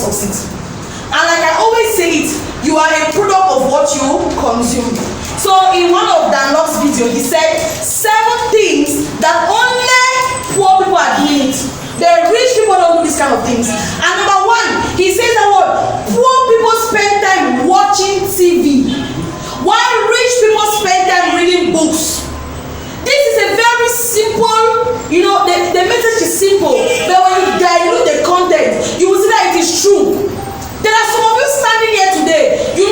succeed. And like I always say it, you are a product of what you consume. So in one of Dunlop's video, he said 7 things that only poor people are doing it. The rich people don't do these kind of things. And number 1, he says that what? Poor people spend time watching TV, while rich people spend time reading books. This is a very simple, the message is simple, but when you dilute the content, you will see that it is true. There are some of you standing here today,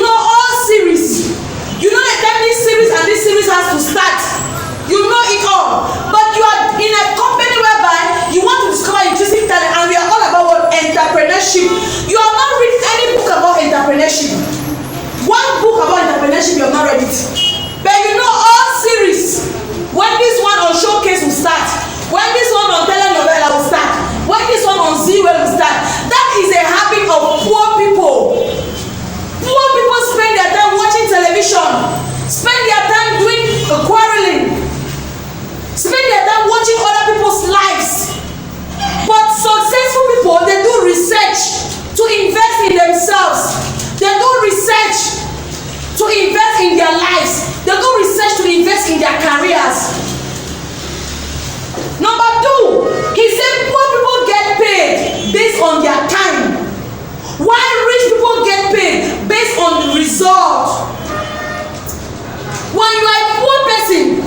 all series. You know the time this series and this series has to start. You know it all. But you are in a company whereby you want to discover intrinsic talent, and we are all about what? Entrepreneurship. You have not read any book about entrepreneurship. One book about entrepreneurship, you have not read it. But all series. When this one on Showcase will start, when this one on Telenovela will start, when this one on Z will start, that is a habit of poor people. Poor people spend their time watching television, spend their time doing quarreling, spend their time watching other people's lives. But successful people, they do research to invest in themselves. They do research to invest in their lives. They do research to invest in their careers. Number 2, he said poor people get paid based on their time, while rich people get paid based on the result. When you are a poor person,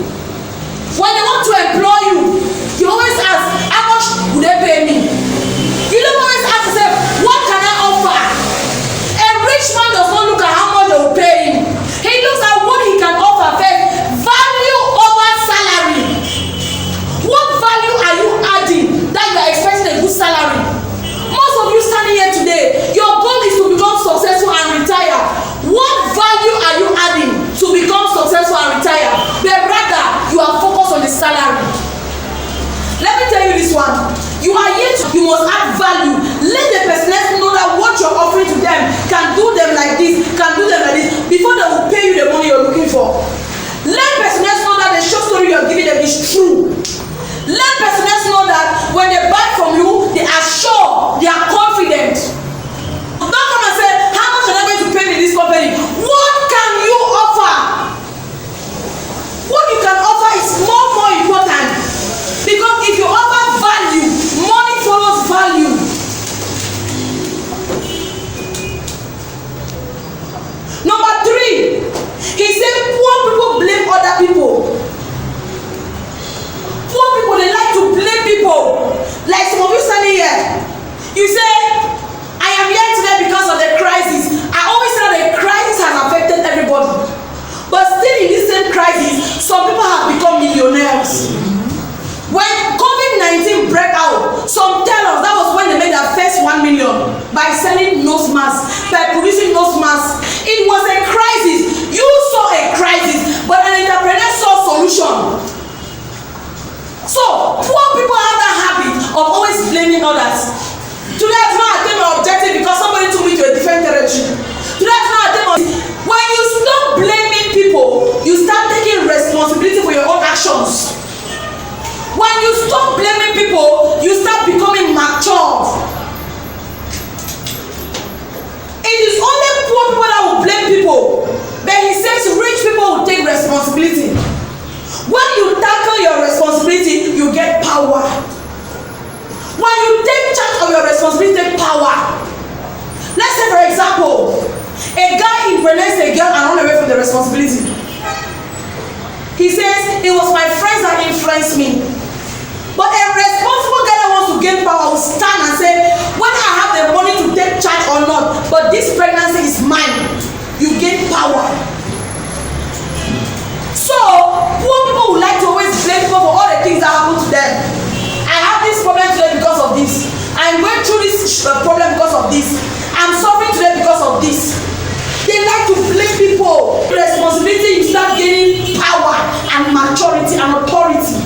when they want to employ you, you always ask, how much would they pay me? You don't always ask yourself, what can I offer? A rich man does not look at how much they will pay him. He looks at what he can offer first. Value over salary. What value are you adding that you are expecting a good salary? Most of you standing here today, your goal is to become successful and retire. What value are you adding to become successful and retire? But rather, you are focused on the salary. Let me tell you this one. You are here you must add value. Let the person know that what you're offering to them can do them like this, before they will pay you the money you're looking for. Let person know that the short story you're giving them is true. Let person know that when they buy from you, they are sure, they are confident. Don't come and say, how much are they going to pay me in this company? What can you offer? What you can offer is more important. Because if you offer value, money follows value. Number 3, he said poor people blame other people. Poor people, they like to blame people. Like some of you standing here, you say, I am here today because of the crisis. I always say that the crisis has affected everybody. But still in this same crisis, some people have become millionaires. When COVID-19 broke out, some tell us that was when they made their first 1 million by selling nose masks, by producing nose masks. It was a crisis. You saw a crisis, but an entrepreneur saw a solution. So, poor people have that habit of always blaming others. Today I did not attain my objective because somebody took me to a different territory. Today I did not attain my... When you stop blaming people, you start taking responsibility for your own actions. When you stop blaming people, you start becoming mature. It is only poor people that will blame people. But he says rich people will take responsibility. When you tackle your responsibility, you get power. When you take charge of your responsibility, take power. Let's say, for example, a guy impregnates a girl and run away from the responsibility. He says, it was my friends that influenced me. But a responsible guy that wants to gain power will stand and say, whether I have the money to take charge or not, but this pregnancy is mine. You gain power. So, poor people would like to always blame people for all the things that happen to them. I have this problem today because of this. I'm going through this problem because of this. I'm suffering today because of this. They like to blame people. Responsibility, you start gaining power and maturity and authority.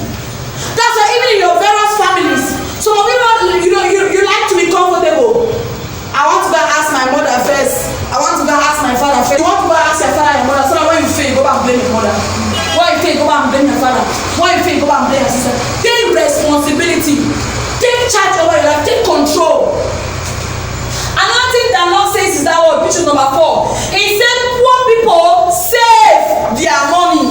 That's why even in your various families, some of you like to be comfortable. I want to go and ask my mother first. I want to go and ask my father first. You want to go and ask your father and your mother, so that when you fail, go back and blame your mother. When you fail, go back and blame your father. When you fail, go back and blame your sister. Take responsibility. Take charge over your life. Take control. Another thing that word, which is number 4. He said poor people save their money.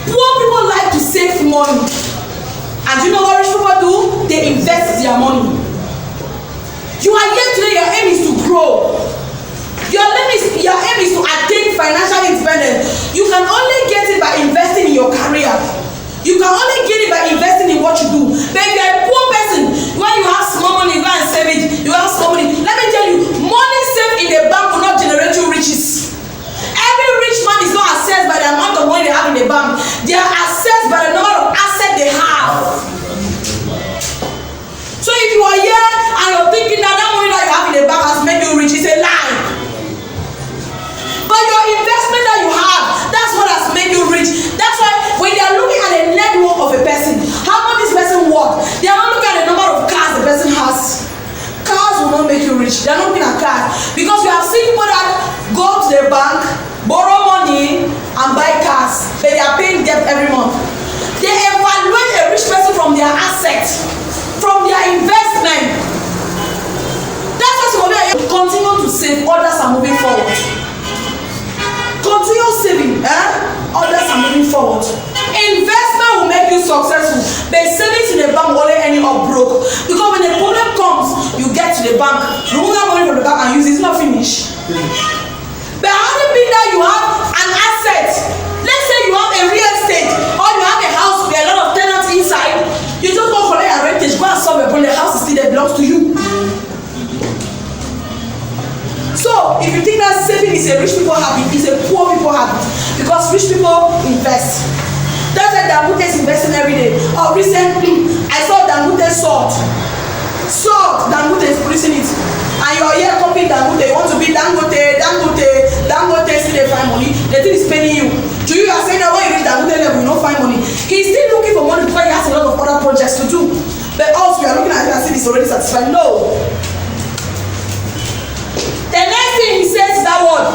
Poor people like to save money. And you know what rich people do? They invest their money. You are here today, your aim is to grow. Your aim is to attain financial independence. You can only get it by investing in your career. You can only get it by investing in what you do. But if you're a poor person, when you have small money, you go and save it. You have small money. Let me tell you, money saved in the bank will not generate you riches. Every rich man is not assessed by the amount of money they have in the bank. They are assessed by the number of assets they have. So if you are here and you're thinking that money that you have in the bank has made you rich, it's a lie. But your investment that you have, that's what has made you rich. That's why when they are looking at the net worth of a person, how much this person worth, they are not looking at the number of cars the person has. Cars will not make you rich. They are not looking at cars. Because we have seen people that go to the bank, borrow money, and buy cars. But they are paying debt every month. They evaluate a rich person from their assets, from their investment. That's why some of you continue to save, others are moving forward. Continue saving, others are moving forward. Investment will make you successful, but savings in the bank will only end you up broke. Because when the problem comes, you get to the bank, remove that money from the bank and use it, it's not finished. But how do you mean that you have an asset? Let's say you have a real estate or you have a house with a lot of tenants inside. You just go collect a rentage, go and solve your problem. The house is still there, belongs to you. So if you think that saving is a rich people habit, it's a poor people habit. Because rich people invest. That's why Dangote is investing every day. Or recently, I saw Dangote salt. Salt, Dangote is producing it. And you're here copying Dangote. You want to be Dangote, still they find money. The thing is paying you. To you are saying that when you reach Dangote level, you don't find money. He's still looking for money because he has a lot of other projects to do. But also, you are looking at it and saying he's already satisfied. No. The next thing he says is that word.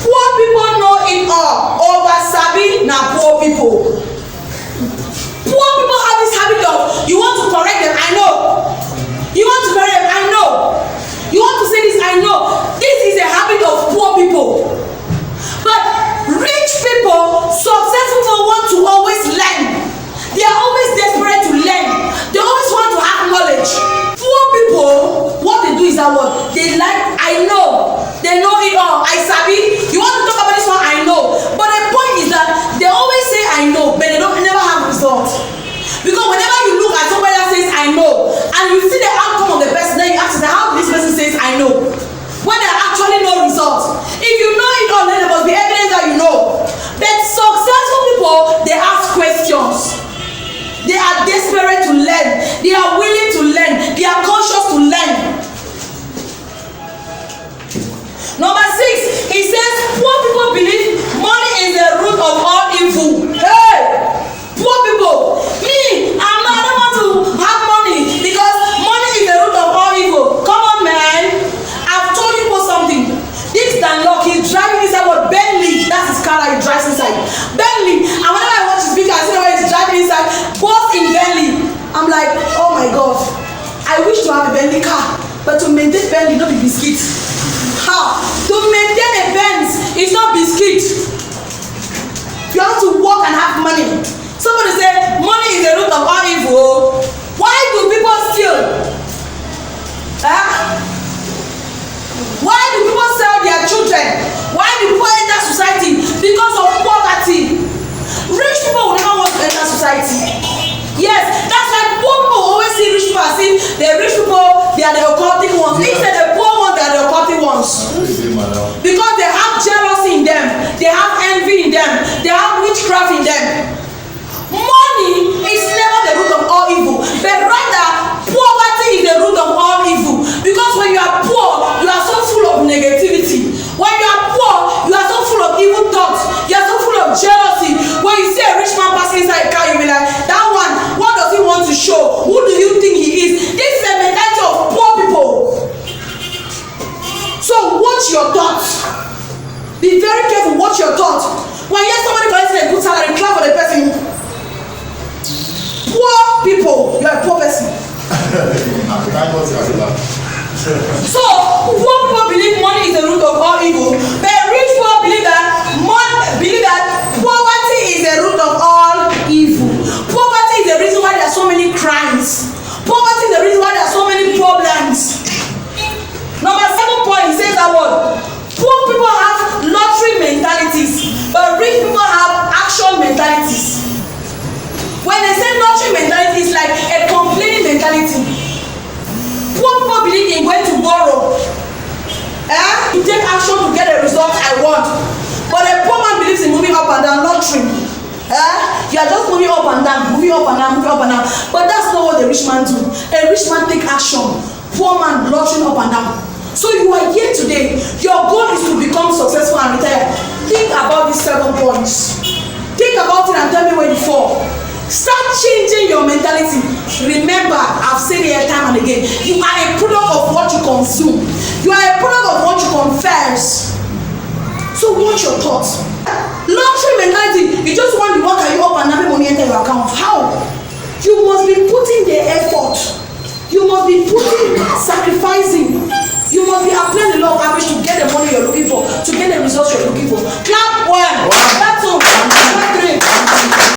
Poor people know it all. Over sabi na poor people. Poor people have this habit of you want to correct them, I know. You want to correct them, I know. You want to say this, I know. This is a habit of poor people. But rich people, successful people want to always learn. They are always desperate to learn. They always want to have knowledge. Poor people, what they do is that what they like, I know. They know it all. I sabi. You want to talk about this one, I know. But the point is that they always say I know, but they don't never have results. Because whenever you look at somebody that says I know, and you see the outcome of the person, then you ask yourself how this person says I know, when there are actually no results. If you know it all, then there must be evidence that you know. But successful people, they ask questions. They are desperate to learn. They are willing to learn. They are conscious to learn. Number 6, he says poor people believe money is the root of all evil. Hey, poor people. Me, I don't want to have money because money is the root of all evil. Come on, man. I've told you something. This Danlock, he's driving inside what Bentley. That's his car that he drives inside. Bentley. And whenever I watch his video, I see the way he's driving inside. Both in Bentley. I'm like, oh my God. I wish to have a Bentley car, but to maintain Bentley, not be biscuit. How? To maintain a Benz is not biscuit. You have to work and have money. Somebody say money is the root of all evil. Why do people steal? Why do people sell their children? Why do people enter society? Because of poverty. Rich people will never want to enter society. Yes, that's why poor people always see rich people as if the rich people, they are the occultic ones. Instead, the poor ones, they are the occultic ones. Because they have jealousy in them, they have envy in them, they have witchcraft in them. Money is never the root of all evil, but rather poverty is the root of all evil. Because when you are poor, you are so full of negativity. When you are poor, you are so full of evil thoughts. You are so full of jealousy. When you see a rich man passing inside a car, you be like, that one, what does he want to show? Who do you think he is? This is a mentality of poor people. So watch your thoughts. Be very careful, watch your thoughts. When you hear somebody collecting a good salary, clap for the person. Poor people, you are a poor person. So poor people believe money is the root of all evil, but rich people believe that poverty is the root of all evil. Poverty is the reason why there are so many crimes. Poverty is the reason why there are so many problems. Number 7 point, he says that word. Poor people have lottery mentalities, but rich people have action mentalities. When they say lottery mentality, it's like a complaining mentality. Poor people believe in going to borrow, to take action to get the result I want. But a poor man believes in moving up and down, lottery. You are just moving up and down, moving up and down, moving up and down. But that's not what the rich man do. A rich man take action. Poor man lottering up and down. So you are here today. Your goal is to become successful and retire. Think about these 7 points. Think about it and tell me where you fall. Start changing your mentality. Remember, I've said it here time and again. You are a product of what you consume. You are a product of what you confess. So watch your thoughts. Lottery mentality. You just want the work and you up and having money enter your account. How? You must be putting the effort. You must be sacrificing. You must be applying the law of average to get